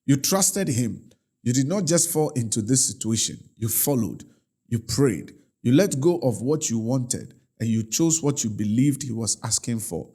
You trusted him. You did not just fall into this situation. You followed. You prayed. You let go of what you wanted and you chose what you believed he was asking for.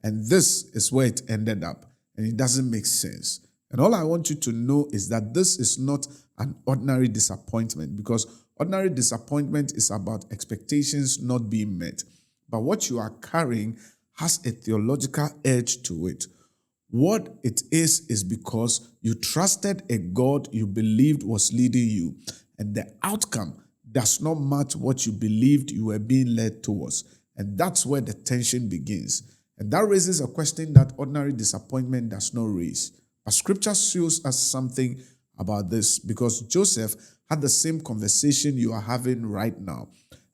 And this is where it ended up. And it doesn't make sense. And all I want you to know is that this is not an ordinary disappointment, because ordinary disappointment is about expectations not being met. But what you are carrying has a theological edge to it. What it is because you trusted a God you believed was leading you, and the outcome does not match what you believed you were being led towards. And that's where the tension begins. And that raises a question that ordinary disappointment does not raise. But scripture shows us something about this, because Joseph had the same conversation you are having right now.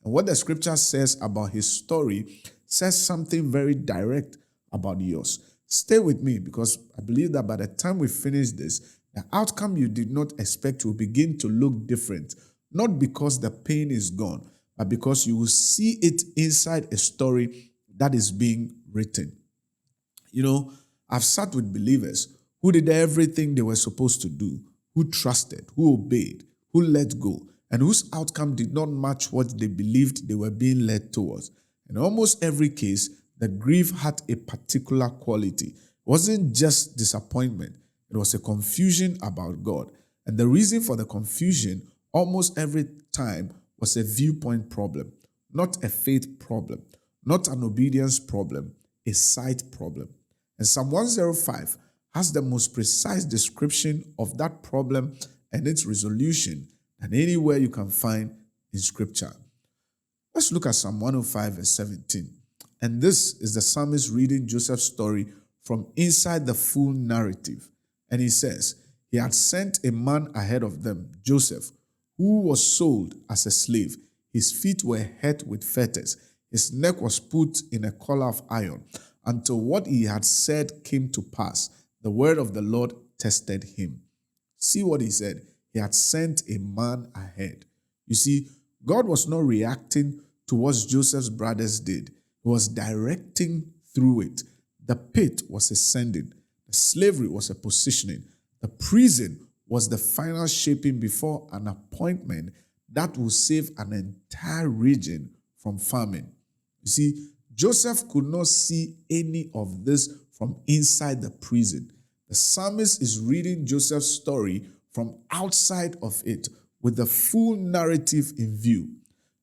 And what the scripture says about his story says something very direct about yours. Stay with me, because I believe that by the time we finish this, the outcome you did not expect will begin to look different. Not because the pain is gone, but because you will see it inside a story that is being written. You know, I've sat with believers who did everything they were supposed to do, who trusted, who obeyed, who let go, and whose outcome did not match what they believed they were being led towards. In almost every case, the grief had a particular quality. It wasn't just disappointment, it was a confusion about God. And the reason for the confusion almost every time was a viewpoint problem, not a faith problem, not an obedience problem, a sight problem. And Psalm 105 has the most precise description of that problem and its resolution than anywhere you can find in Scripture. Let's look at Psalm 105, verse 17. And this is the psalmist reading Joseph's story from inside the full narrative. And he says, he had sent a man ahead of them, Joseph, who was sold as a slave. His feet were hurt with fetters. His neck was put in a collar of iron, until what he had said came to pass. The word of the Lord tested him. See what he said. He had sent a man ahead. You see, God was not reacting to what Joseph's brothers did. He was directing through it. The pit was ascending. The slavery was a positioning. The prison was the final shaping before an appointment that will save an entire region from famine. You see, Joseph could not see any of this from inside the prison. The psalmist is reading Joseph's story from outside of it with the full narrative in view.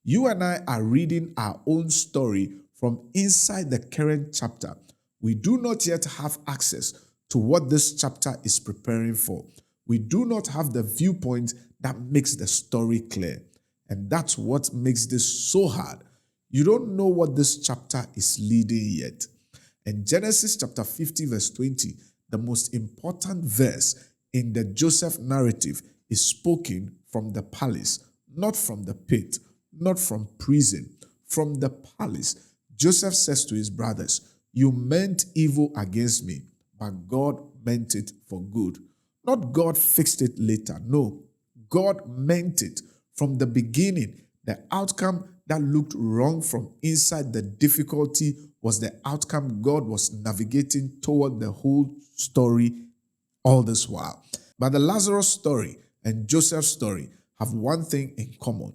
You and I are reading our own story from inside the current chapter. We do not yet have access to what this chapter is preparing for. We do not have the viewpoint that makes the story clear. And that's what makes this so hard. You don't know what this chapter is leading yet. And Genesis chapter 50 verse 20, the most important verse in the Joseph narrative, is spoken from the palace, not from the pit, not from prison, from the palace. Joseph says to his brothers, you meant evil against me, but God meant it for good. Not God fixed it later. No, God meant it from the beginning. The outcome that looked wrong from inside the difficulty was the outcome God was navigating toward the whole story all this while. But the Lazarus story and Joseph's story have one thing in common.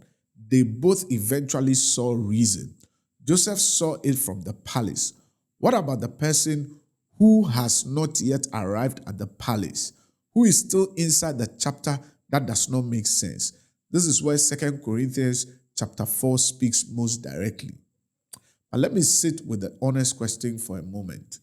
They both eventually saw reason. Joseph saw it from the palace. What about the person who has not yet arrived at the palace, who is still inside the chapter that does not make sense? This is where 2 Corinthians chapter 4 speaks most directly. But let me sit with the honest question for a moment.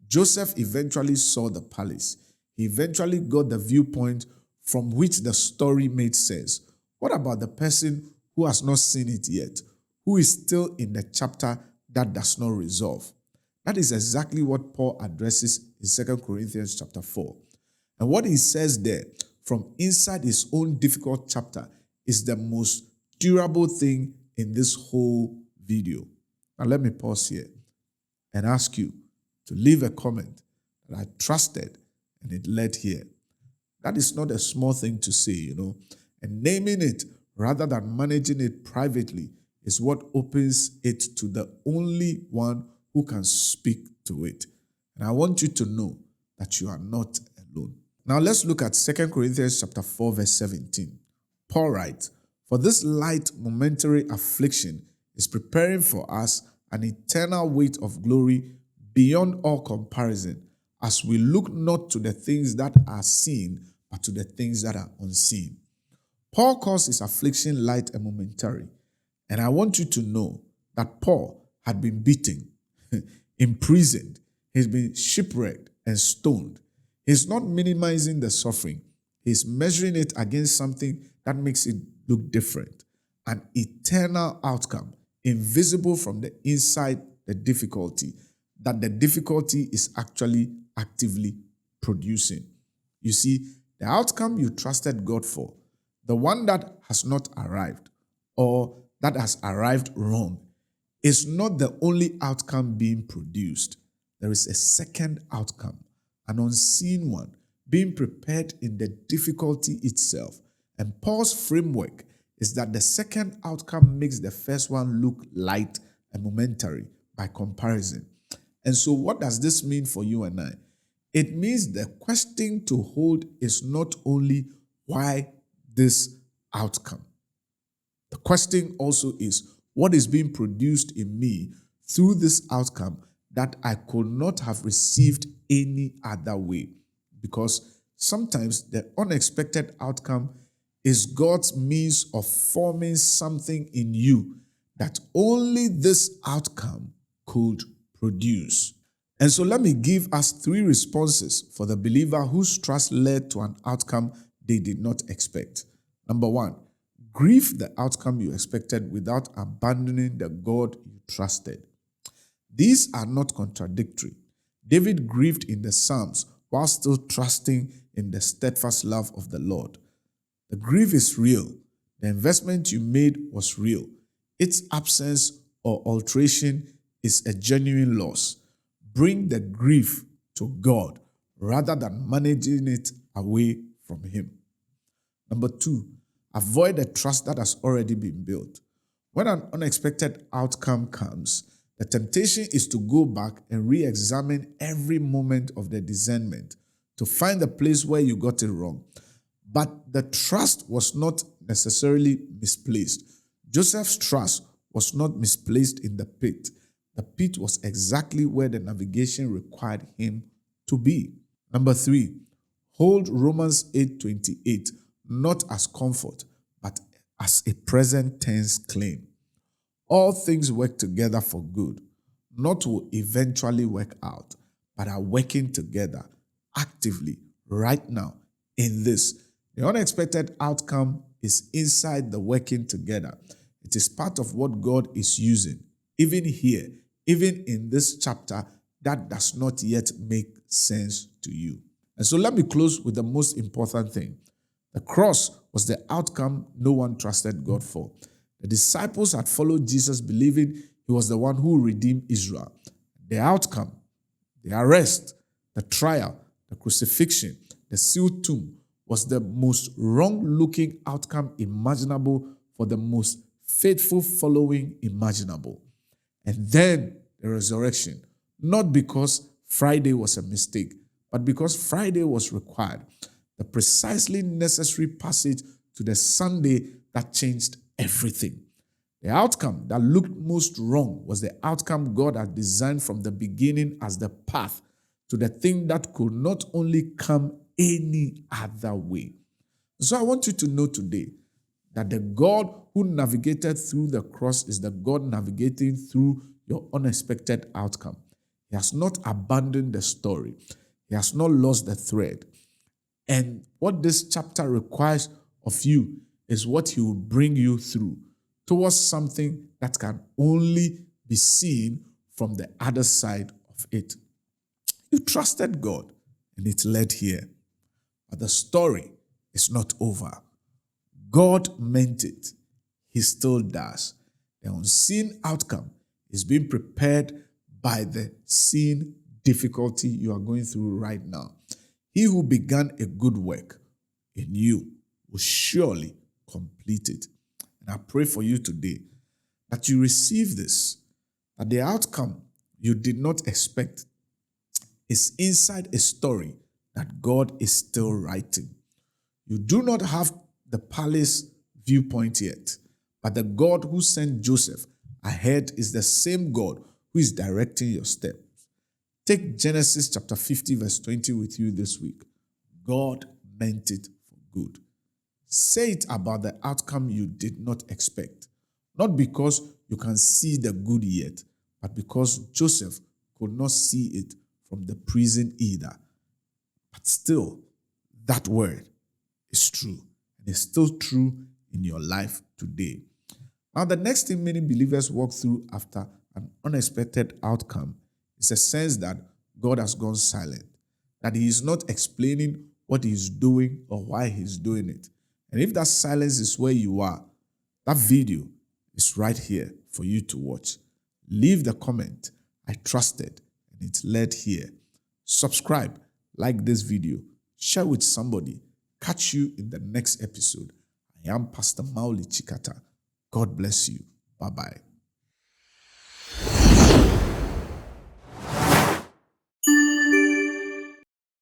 Joseph eventually saw the palace. He eventually got the viewpoint from which the story made sense. What about the person who has not seen it yet, who is still in the chapter that does not resolve? That is exactly what Paul addresses in 2 Corinthians chapter 4. And what he says there, from inside his own difficult chapter, is the most durable thing in this whole video. Now let me pause here and ask you to leave a comment that I trusted and it led here. That is not a small thing to say, you know. And naming it rather than managing it privately is what opens it to the only one who can speak to it. And I want you to know that you are not alone. Now let's look at 2 Corinthians chapter 4, verse 17. Paul writes, "For this light momentary affliction is preparing for us an eternal weight of glory beyond all comparison, as we look not to the things that are seen, but to the things that are unseen." Paul calls his affliction light and momentary. And I want you to know that Paul had been beaten, imprisoned, he's been shipwrecked and stoned. He's not minimizing the suffering. He's measuring it against something that makes it look different. An eternal outcome, invisible from the inside the difficulty, that the difficulty is actually actively producing. You see, the outcome you trusted God for, the one that has not arrived or that has arrived wrong, is not the only outcome being produced. There is a second outcome, an unseen one, being prepared in the difficulty itself. And Paul's framework is that the second outcome makes the first one look light and momentary by comparison. And so what does this mean for you and I? It means the question to hold is not only why this outcome. The question also is, what is being produced in me through this outcome that I could not have received any other way? Because sometimes the unexpected outcome is God's means of forming something in you that only this outcome could produce. And so let me give us 3 responses for the believer whose trust led to an outcome they did not expect. Number 1, grieve the outcome you expected without abandoning the God you trusted. These are not contradictory. David grieved in the Psalms while still trusting in the steadfast love of the Lord. The grief is real. The investment you made was real. Its absence or alteration is a genuine loss. Bring the grief to God rather than managing it away from Him. Number 2, avoid the trust that has already been built. When an unexpected outcome comes, the temptation is to go back and re-examine every moment of the discernment to find the place where you got it wrong. But the trust was not necessarily misplaced. Joseph's trust was not misplaced in the pit. The pit was exactly where the navigation required him to be. Number 3, hold Romans 8:28 not as comfort, but as a present tense claim. All things work together for good, not will eventually work out, but are working together actively right now in this. The unexpected outcome is inside the working together. It is part of what God is using, even here, even in this chapter that does not yet make sense to you. And so let me close with the most important thing. The cross was the outcome no one trusted God for. The disciples had followed Jesus believing he was the one who redeemed Israel. The outcome, the arrest, the trial, the crucifixion, the sealed tomb was the most wrong-looking outcome imaginable for the most faithful following imaginable. And then the resurrection, not because Friday was a mistake, but because Friday was required. The precisely necessary passage to the Sunday that changed everything. The outcome that looked most wrong was the outcome God had designed from the beginning as the path to the thing that could not only come any other way. So I want you to know today that the God who navigated through the cross is the God navigating through your unexpected outcome. He has not abandoned the story. He has not lost the thread. And what this chapter requires of you is what He will bring you through towards something that can only be seen from the other side of it. You trusted God and it led here. But the story is not over. God meant it. He still does. The unseen outcome is being prepared by the seen difficulty you are going through right now. He who began a good work in you will surely complete it. And I pray for you today that you receive this, that the outcome you did not expect is inside a story that God is still writing. You do not have the palace viewpoint yet, but the God who sent Joseph ahead is the same God who is directing your steps. Take Genesis chapter 50 verse 20 with you this week. God meant it for good. Say it about the outcome you did not expect. Not because you can see the good yet, but because Joseph could not see it from the prison either. But still, that word is true. And it's still true in your life today. Now, the next thing many believers walk through after an unexpected outcome is a sense that God has gone silent, that He is not explaining what He is doing or why He's doing it. And if that silence is where you are, that video is right here for you to watch. Leave the comment, I trusted, and it led here. Subscribe, like this video, share with somebody. Catch you in the next episode. I am Pastor Mauli Chikata. God bless you. Bye-bye.